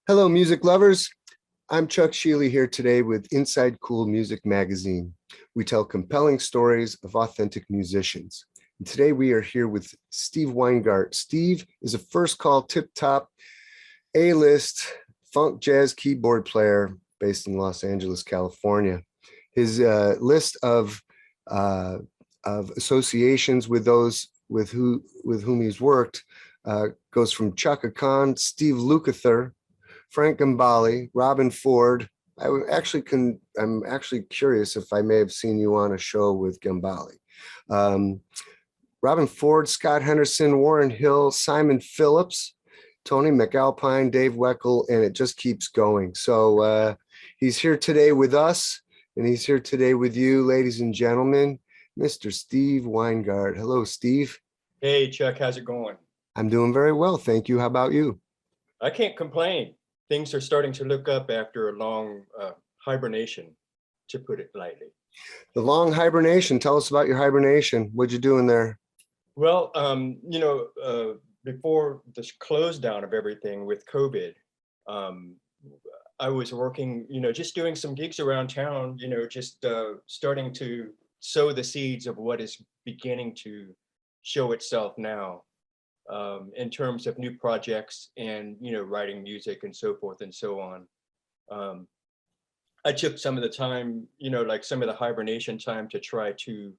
Hello, music lovers. I'm Chuck Shealy here today with Inside Cool Music Magazine. We tell compelling stories of authentic musicians. And today we are here with Steve Weingart. Steve is a first call tip top A-list funk jazz keyboard player based in Los Angeles, California. His list of associations with those with whom he's worked goes from Chaka Khan, Steve Lukather, Frank Gambale, Robin Ford. I'm actually curious if I may have seen you on a show with Gambale. Robin Ford, Scott Henderson, Warren Hill, Simon Phillips, Tony McAlpine, Dave Weckl, and it just keeps going. So he's here today with us, and he's here today with you, ladies and gentlemen, Mr. Steve Weingart. Hello, Steve. Hey, Chuck, how's it going? I'm doing very well, thank you. How about you? I can't complain. Things are starting to look up after a long hibernation, to put it lightly. The long hibernation. Tell us about your hibernation. What'd you do in there? Well, before this close down of everything with COVID, I was working, just doing some gigs around town, just starting to sow the seeds of what is beginning to show itself now. In terms of new projects and, writing music and so forth and so on. I took some of the time, like some of the hibernation time to try to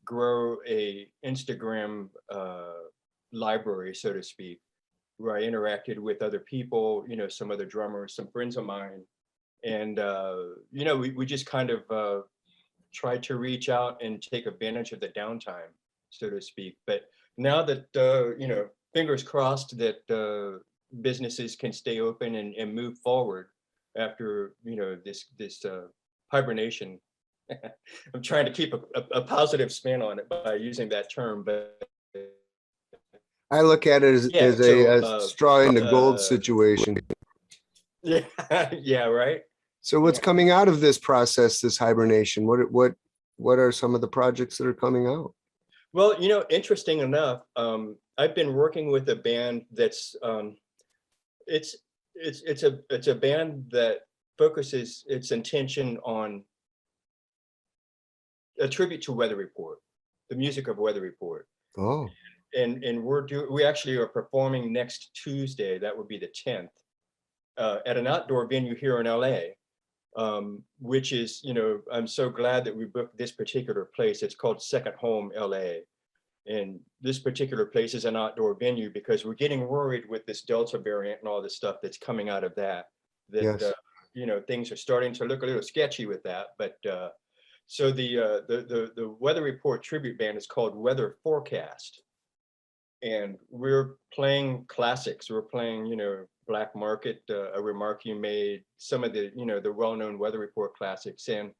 grow a Instagram library, so to speak, where I interacted with other people, some other drummers, some friends of mine. And, we just kind of tried to reach out and take advantage of the downtime, so to speak. But now that, fingers crossed that businesses can stay open and move forward after, this hibernation. I'm trying to keep a positive spin on it by using that term, but I look at it as a straw in the gold situation. Yeah, yeah, right. So what's coming out of this process, this hibernation? What are some of the projects that are coming out? Well, interesting enough, I've been working with a band that's it's a band that focuses its intention on a tribute to Weather Report, the music of Weather Report. Oh. And we actually are performing next Tuesday. That would be the 10th, at an outdoor venue here in LA. Which is, I'm so glad that we booked this particular place. It's called Second Home LA. And this particular place is an outdoor venue because we're getting worried with this Delta variant and all this stuff that's coming out of that, Yes. Things are starting to look a little sketchy with that. But so the Weather Report tribute band is called Weather Forecast. And we're playing classics. We're playing, Black Market, A Remark You Made, some of the, the well-known Weather Report classics. And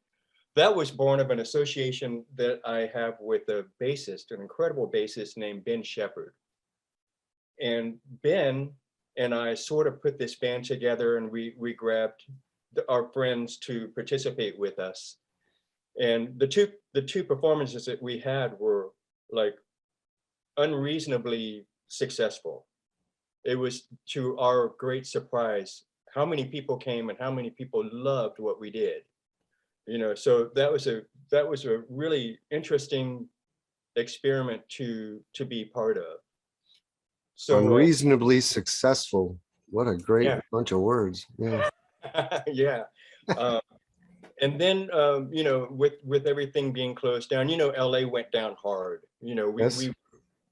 that was born of an association that I have with a bassist, an incredible bassist named Ben Shepherd. And Ben and I sort of put this band together, and we grabbed our friends to participate with us. And the two performances that we had were like unreasonably successful. It was, to our great surprise, how many people came and how many people loved what we did. So that was a really interesting experiment to be part of. So unreasonably successful. What a great bunch of words. Yeah. Yeah. And then with everything being closed down, LA went down hard. Yes.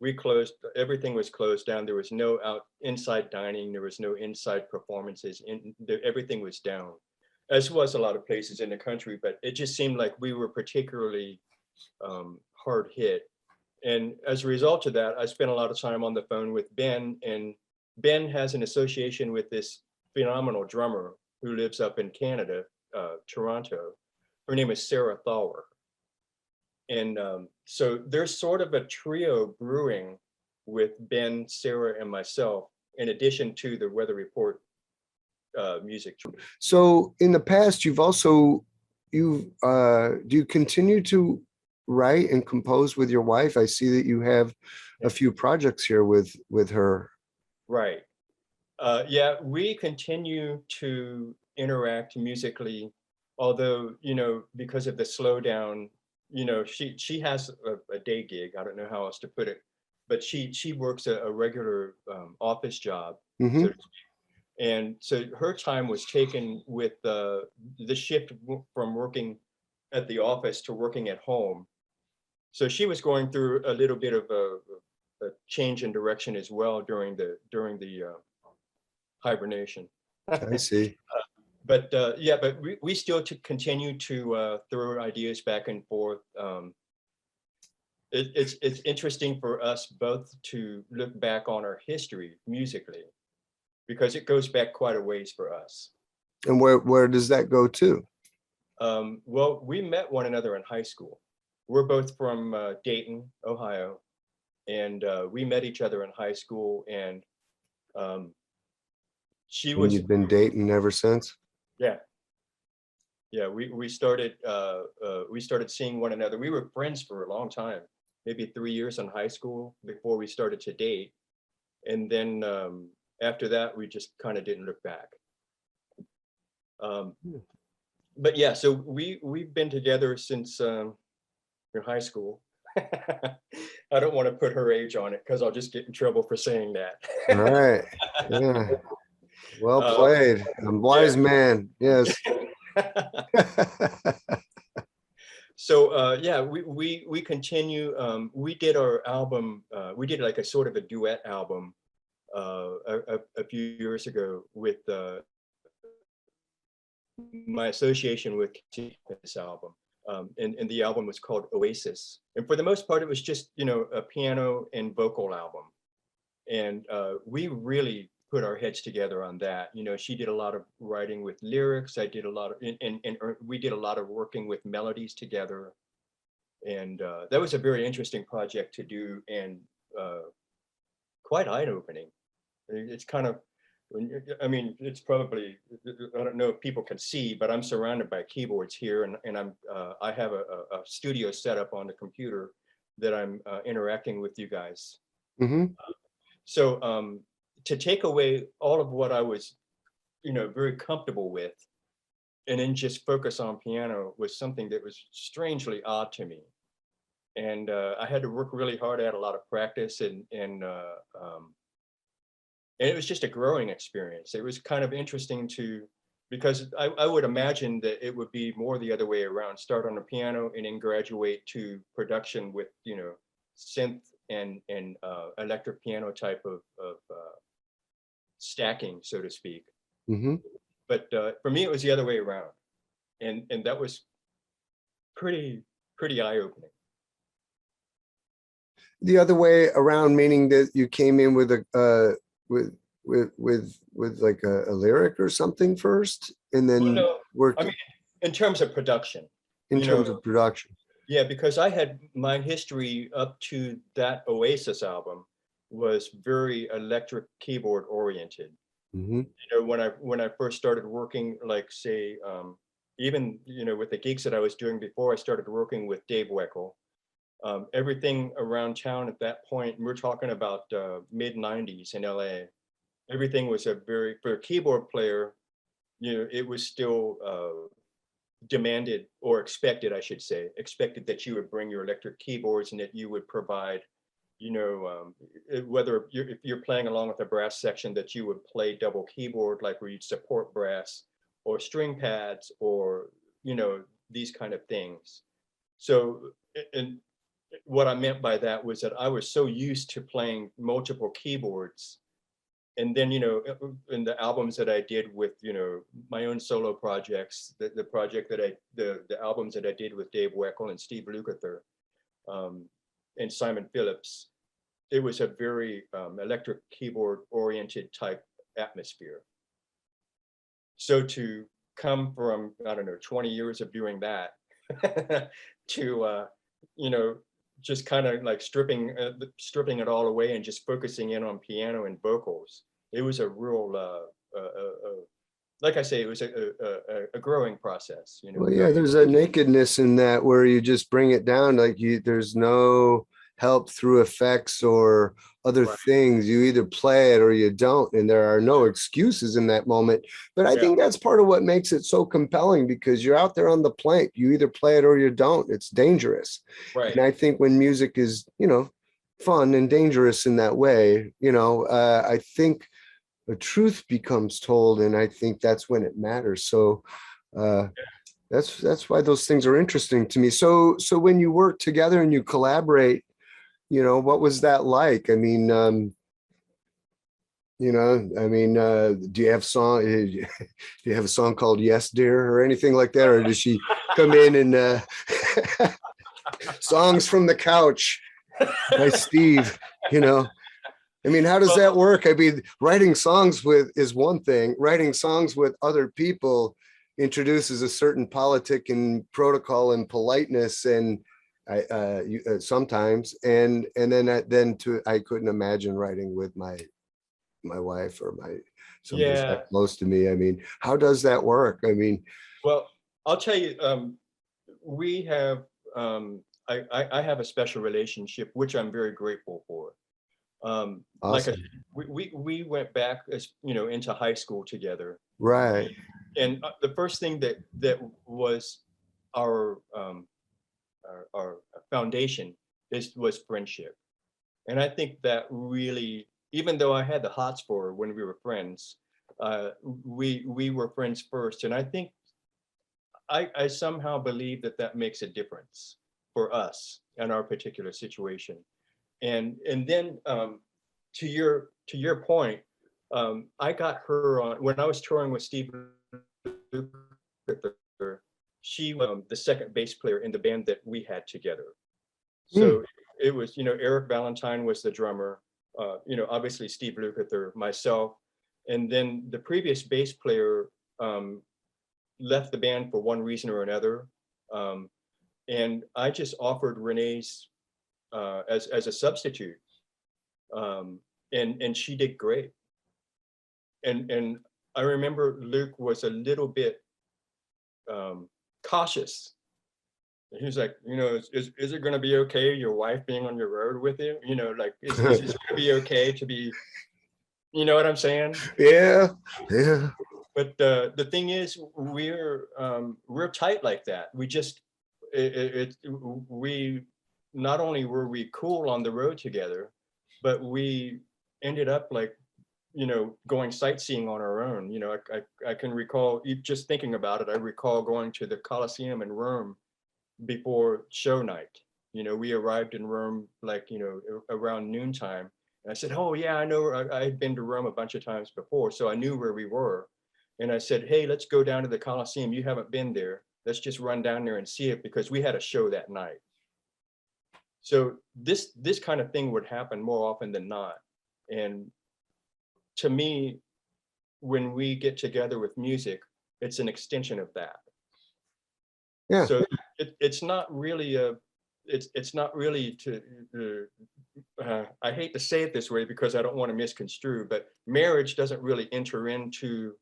We closed, everything was closed down. There was no inside dining. There was no inside performances. Everything was down, as was a lot of places in the country, but it just seemed like we were particularly hard hit. And as a result of that, I spent a lot of time on the phone with Ben, and Ben has an association with this phenomenal drummer who lives up in Canada, Toronto. Her name is Sarah Thaler. And so there's sort of a trio brewing with Ben, Sarah, and myself, in addition to the Weather Report music. So in the past, do you continue to write and compose with your wife? I see that you have a few projects here with her. Right. Yeah, we continue to interact musically, although, because of the slowdown, she has a day gig. I don't know how else to put it, but she works a regular office job, so Hmm. to speak. And so her time was taken with the shift from working at the office to working at home. So she was going through a little bit of a change in direction as well during the hibernation. I see. But yeah, but we still to continue to throw ideas back and forth. It's interesting for us both to look back on our history musically because it goes back quite a ways for us. And where does that go to? Well, we met one another in high school. We're both from Dayton, Ohio, and we met each other in high school. And um, she And was, you've been dating ever since? yeah, yeah. We started seeing one another. We were friends for a long time, maybe 3 years in high school before we started to date. And then after that, we just kind of didn't look back. Um, but yeah, so we've been together since in high school. I don't want to put her age on it because I'll just get in trouble for saying All that. right. Yeah. Well Uh, played. I'm wise man. Yes. yeah. So yeah, we continue. We did our album. We did like a sort of a duet album a few years ago with my association with this album. And the album was called Oasis. And for the most part, it was just, a piano and vocal album. And we really put our heads together on that. She did a lot of writing with lyrics. I did a lot of, and we did a lot of working with melodies together. And that was a very interesting project to do and quite eye-opening. It's kind of, I mean, it's probably, I don't know if people can see, but I'm surrounded by keyboards here and I have a studio set up on the computer that I'm interacting with you guys. Hmm. So to take away all of what I was, very comfortable with and then just focus on piano was something that was strangely odd to me. And I had to work really hard at a lot of practice and it was just a growing experience. It was kind of interesting because I would imagine that it would be more the other way around, start on the piano and then graduate to production with, synth and electric piano type of stacking, so to speak. Hmm. But for me, it was the other way around. And that was pretty eye-opening. The other way around, meaning that you came in with a with like a lyric or something first, and Well, then no, I worked mean, in terms of production, in you know, terms of production. yeah, because I had my history up to that Oasis album was very electric keyboard oriented. Hmm. When I first started working, like say, even with the gigs that I was doing before I started working with Dave Weckl, everything around town at that point, and we're talking about mid '90s in LA. Everything was for a keyboard player, it was still demanded or expected, I should say, expected that you would bring your electric keyboards and that you would provide, whether if you're playing along with a brass section, that you would play double keyboard, like where you'd support brass or string pads or, these kind of things. So, and what I meant by that was that I was so used to playing multiple keyboards and then in the albums that I did with my own solo projects, the project that the albums that I did with Dave Weckl and Steve Lukather and Simon Phillips, it was a very electric keyboard oriented type atmosphere. So to come from, I don't know, 20 years of doing that to you know just kind of like stripping it all away and just focusing in on piano and vocals, it was a real like I say, it was a growing process, Well, yeah, very. there's a nakedness in that where you just bring it down, like there's no help through effects or other Right. things. You either play it or you don't, and there are no excuses in that moment. But I Yeah. think that's part of what makes it so compelling, because you're out there on the plank. You either play it or you don't. It's dangerous. Right. And I think when music is, fun and dangerous in that way, I think the truth becomes told, and I think that's when it matters. So uh, that's why those things are interesting to me. So when you work together and you collaborate, what was that like? I mean, do you have do you have a song called Yes Dear or anything like that, or does she come in and songs from the couch by Steve, you know? I mean, how does that Well, work? I mean, writing songs with is one thing. Writing songs with other people introduces a certain politic and protocol and politeness, and sometimes, and then I couldn't imagine writing with my wife or somebody yeah. that close to me. I mean, how does that work? I mean, Well, I'll tell you, we have, I have a special relationship, which I'm very grateful for. Like I said, awesome, we went back as, into high school together. right? And the first thing that was our, our foundation was friendship. And I think that really, even though I had the hots for her when we were friends, we were friends first. And I think I somehow believe that that makes a difference for us in our particular situation. And then to your point, I got her on when I was touring with Steve Lukather. She was the second bass player in the band that we had together. Hmm. So it was, Eric Valentine was the drummer, obviously Steve Lukather, myself, and then the previous bass player um, left the band for one reason or another. Um, and I just offered Renee's as a substitute, um, and she did great. And I remember Luke was a little bit um, cautious. He was like, is it going to be okay, your wife being on your road with you? Like, is this going to be okay to be, you know what I'm saying? Yeah, yeah, But the thing is, we're tight like that. We just we not only were we cool on the road together, but we ended up like going sightseeing on our own. I can recall just thinking about it. I recall going to the Colosseum in Rome before show night. We arrived in Rome like around noontime. And I said, "Oh yeah, I know. I had been to Rome a bunch of times before, so I knew where we were." And I said, "Hey, let's go down to the Colosseum. You haven't been there. Let's just run down there and see it because we had a show that night." So this kind of thing would happen more often than not. And to me, when we get together with music, it's an extension of that. yeah. So it's not really it's not really I hate to say it this way because I don't want to misconstrue, but marriage doesn't really enter into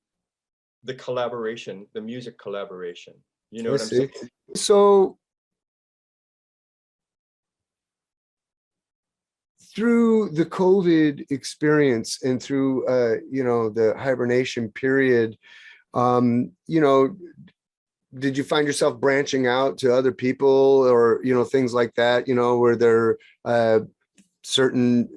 the collaboration, the music collaboration. You know I what I'm saying? see. So through the COVID experience and through the hibernation period, um, you know, did you find yourself branching out to other people or things like that? Were there certain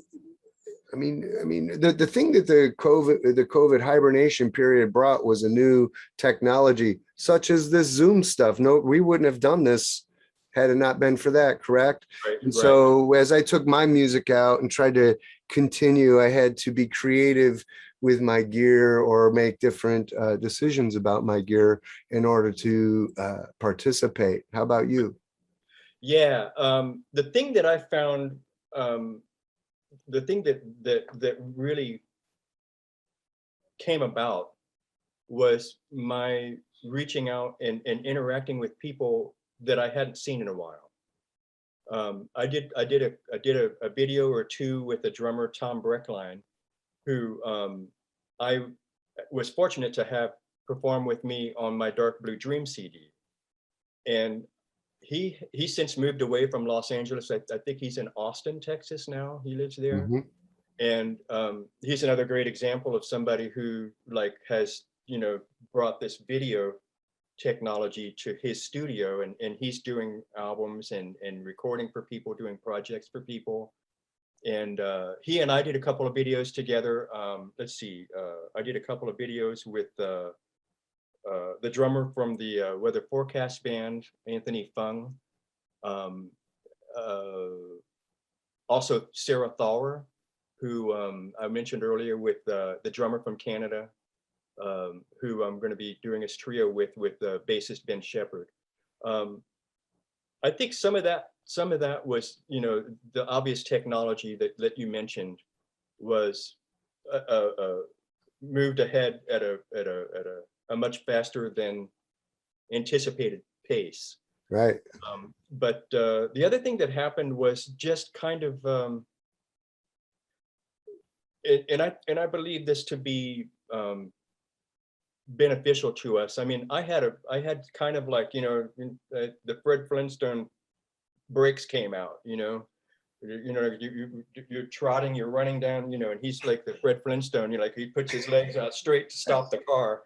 the thing that the COVID hibernation period brought was a new technology, such as this Zoom stuff. No, we wouldn't have done this had it not been for that, correct? Right, And right. so as I took my music out and tried to continue, I had to be creative with my gear or make different decisions about my gear in order to participate. How about you? Yeah. The thing that I found, um, the thing that really came about was my reaching out and interacting with people that I hadn't seen in a while. I did a video or two with the drummer Tom Breckline, who I was fortunate to have perform with me on my Dark Blue Dream CD. And he since moved away from Los Angeles. I think he's in Austin, Texas now. He lives there. Mhm. And he's another great example of somebody who like has, brought this video technology to his studio, and he's doing albums and recording for people, doing projects for people. And he and I did a couple of videos together. Let's see, I did a couple of videos with the drummer from the Weather Forecast Band, Anthony Fung. Um, uh, Also Sarah Thaler, who I mentioned earlier, with the drummer from Canada, who I'm going to be doing this trio with bassist Ben Shepherd. Um, I think some of that was, the obvious technology that you mentioned was moved ahead at a much faster than anticipated pace. Right. But the other thing that happened was just kind of, and I believe this to be beneficial to us. I mean, I had kind of like, the Fred Flintstone breaks came out, you're trotting, you're running down, and he's like the Fred Flintstone, like he puts his legs out straight to stop the car.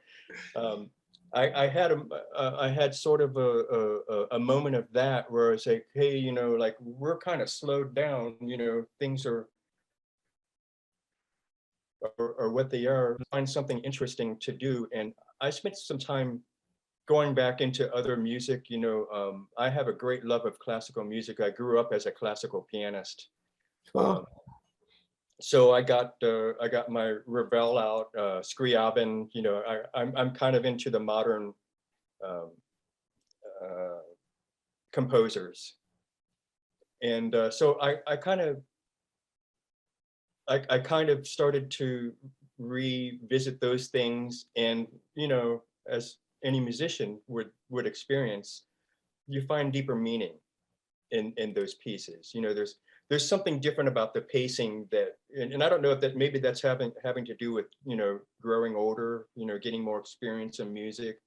Um, I had sort of a moment of that where I was like, hey, like we're kind of slowed down, things are what they are. Find something interesting to do, and I spent some time going back into other music. I have a great love of classical music. I grew up as a classical pianist. Well, Um, so I got my Ravel out, Scriabin. I'm kind of into the modern um, uh, composers, and so I kind of started to revisit those things, and as any musician would experience, you find deeper meaning in those pieces. There's something different about the pacing that, and I don't know if that, maybe that's having to do with growing older, getting more experience in music.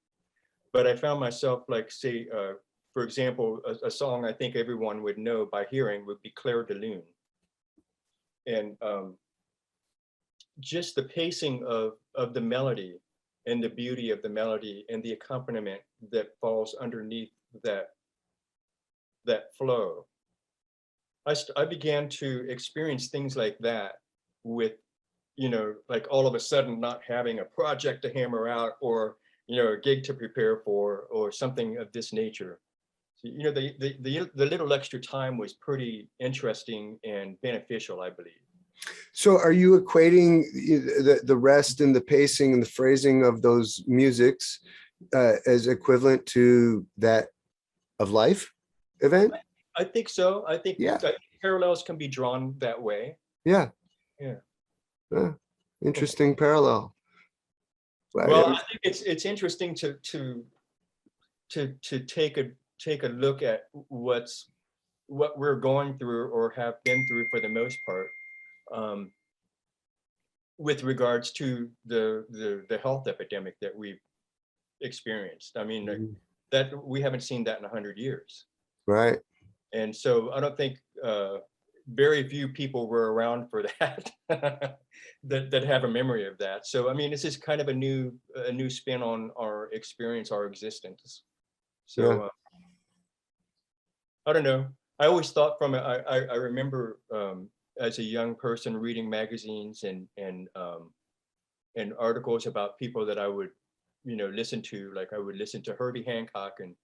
But I found myself, like, say, for example, a song I think everyone would know by hearing would be Claire de Lune. And just the pacing of the melody and the beauty of the melody and the accompaniment that falls underneath that flow. I began to experience things like that with, like all of a sudden not having a project to hammer out, or, a gig to prepare for, or something of this nature. So, the little extra time was pretty interesting and beneficial, I believe. so are you equating the rest and the pacing and the phrasing of those musics as equivalent to that of life event? I think so. I think Yeah. that parallels can be drawn that way. Yeah. Yeah. Interesting parallel. Well, I think it's interesting to take a look at what we're going through or have been through for the most part, um, with regards to the health epidemic that we've experienced. I mean, Mhm. that we haven't seen that in 100 years. Right. And so I don't think very few people were around for that that have a memory of that. So I mean, this is kind of a new spin on our experience, our existence. Yeah. So I don't know. I always thought from it. I remember as a young person reading magazines and articles about people that I would listen to. Like I would listen to Herbie Hancock and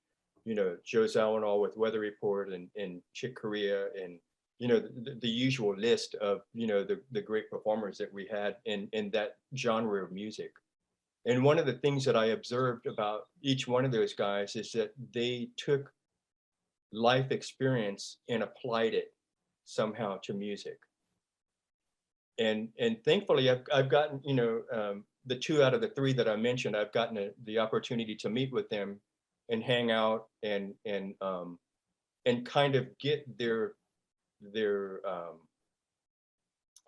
Joe Zawinul with Weather Report and Chick Corea, and the usual list of the great performers that we had in that genre of music. And one of the things that I observed about each one of those guys is that they took life experience and applied it somehow to music. And thankfully I've gotten the two out of the three that I mentioned, I've gotten the opportunity to meet with them and hang out and kind of get their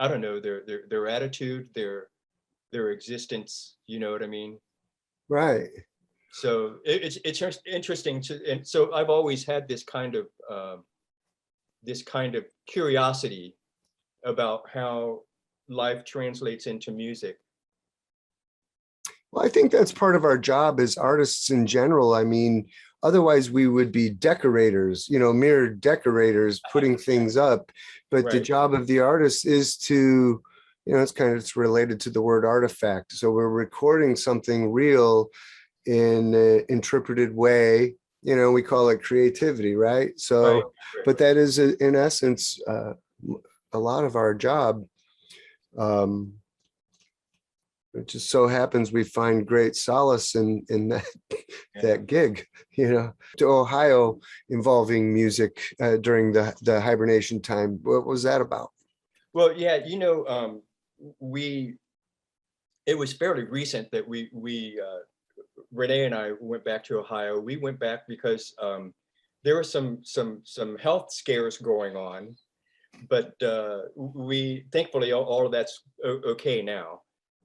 I don't know, their attitude, their existence, you know what I mean? Right. So it's just interesting and so I've always had this kind of curiosity about how life translates into music. Well, I think that's part of our job as artists in general. I mean, otherwise we would be decorators, mere decorators putting things up. But the Right, job of the artist is to, it's related to the word artifact. So we're recording something real in an interpreted way. We call it creativity, right? right, So, right. but that is in essence a lot of our job. Um, it just so happens we find great solace in that Yeah. that gig, to Ohio involving music during the hibernation time. What was that about? Well, yeah, we it was fairly recent that we Renee and I went back to Ohio. We went back because there were some health scares going on, but we thankfully all of that's okay now.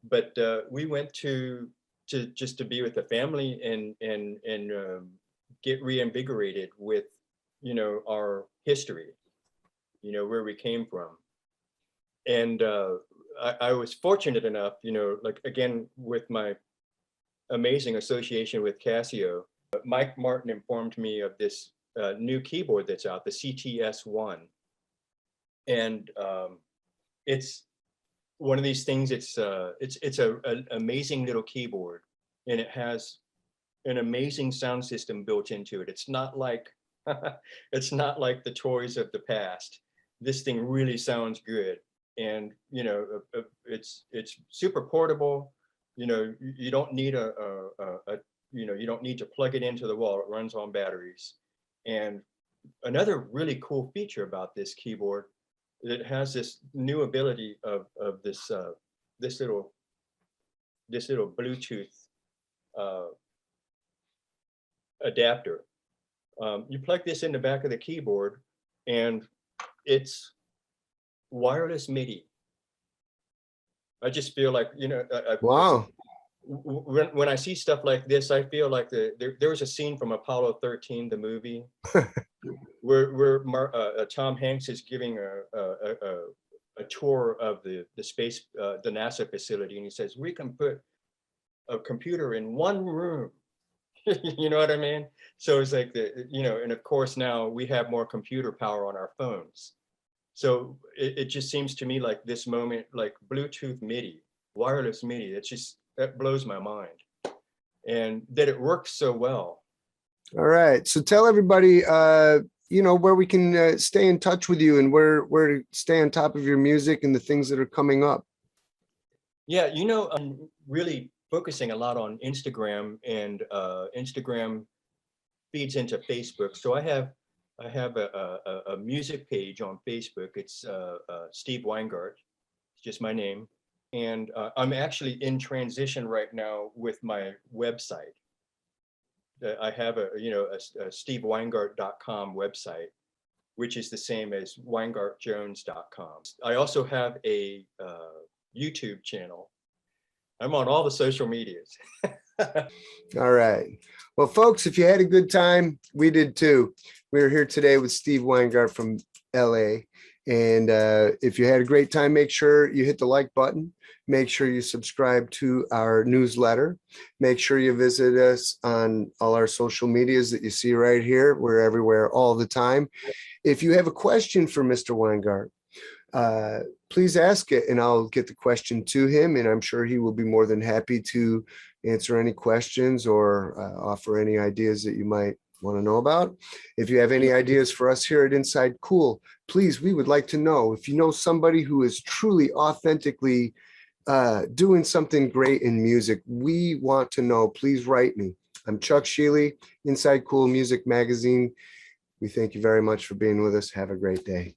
But we went to just to be with the family and get reinvigorated with our history, where we came from. And I was fortunate enough, like again with my amazing association with Casio, Mike Martin informed me of this new keyboard that's out, the CTS-1. And it's one of these things. It's an amazing little keyboard, and it has an amazing sound system built into it. It's not like it's not like the toys of the past. This thing really sounds good, and it's super portable. You don't need you don't need to plug it into the wall. It runs on batteries. And another really cool feature about this keyboard, it has this new ability of this little Bluetooth uh, adapter. You plug this in the back of the keyboard, and it's wireless MIDI. I just feel like Wow. when I see stuff like this, I feel like there was a scene from Apollo 13, the movie, where Tom Hanks is giving a tour of the space, the NASA facility, and he says, we can put a computer in one room. You know what I mean? So it's like and of course now we have more computer power on our phones. So it just seems to me like this moment, like Bluetooth MIDI, wireless MIDI, that blows my mind. And that it works so well. All right. So tell everybody, where we can stay in touch with you and where to stay on top of your music and the things that are coming up. Yeah, I'm really focusing a lot on Instagram, and Instagram feeds into Facebook. So I have a music page on Facebook. It's Steve Weingart. It's just my name. And I'm actually in transition right now with my website. I have a steveweingart.com website, which is the same as weingartjones.com. I also have a YouTube channel. I'm on all the social medias. All right. Well, folks, if you had a good time, we did too. We are here today with Steve Weingart from LA. And if you had a great time, make sure you hit the like button. Make sure you subscribe to our newsletter. Make sure you visit us on all our social medias that you see right here. We're everywhere all the time. If you have a question for Mr. Weingart, please ask it and I'll get the question to him, and I'm sure he will be more than happy to answer any questions or offer any ideas that you might want to know about. If you have any ideas for us here at Inside Cool, please, we would like to know. If you know somebody who is truly authentically doing something great in music, we want to know. Please write me. I'm Chuck Sheely, Inside Cool Music Magazine. We thank you very much for being with us. Have a great day.